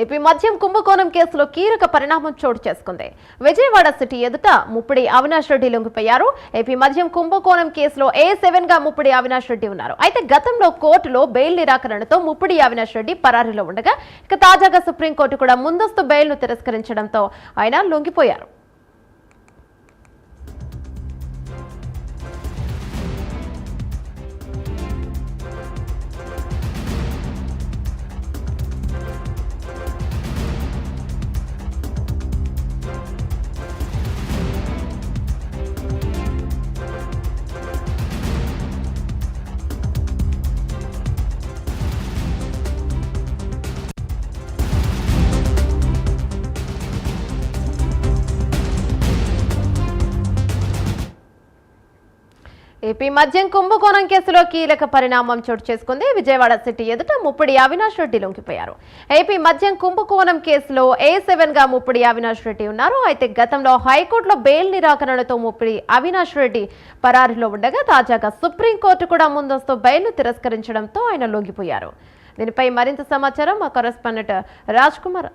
AP మద్యం కుంభకోణం కేసులో కీలక పరిణామం చోటు చేసుకుంది. విజయవాడ సిటీ ఎదుట ముప్పిడి అవినాష్ రెడ్డి లొంగిపోయారు. ఏపీ మద్యం కుంభకోణం కేసులో A7 గా ముప్పిడి అవినాష్ రెడ్డి ఉన్నారు. అయితే గతంలో కోర్టులో బెయిల్ నిరాకరణతో ముప్పిడి అవినాష్ రెడ్డి పరారీలో ఉండగా ఇక తాజాగా సుప్రీంకోర్టు కూడా ముందస్తు బెయిల్ను తిరస్కరించడంతో ఆయన లొంగిపోయారు. ఏపీ మద్యం కుంభకోణం కేసులో కీలక పరిణామం చోటు చేసుకుంది. విజయవాడ సిటీ ఎదుట ముప్పిడి అవినాష్ రెడ్డి లొంగిపోయారు. ఏపీ మద్యం కుంభకోణం కేసులో A7 గా ముప్పిడి అవినాష్ రెడ్డి ఉన్నారు. అయితే గతంలో హైకోర్టులో బెయిల్ నిరాకరణతో ముప్పిడి అవినాష్ రెడ్డి పరారీలో ఉండగా తాజాగా సుప్రీంకోర్టు కూడా ముందస్తు బెయిల్ను తిరస్కరించడంతో ఆయన లొంగిపోయారు. దీనిపై మరింత సమాచారం మా కరెస్పాండెంట్ రాజ్ కుమార్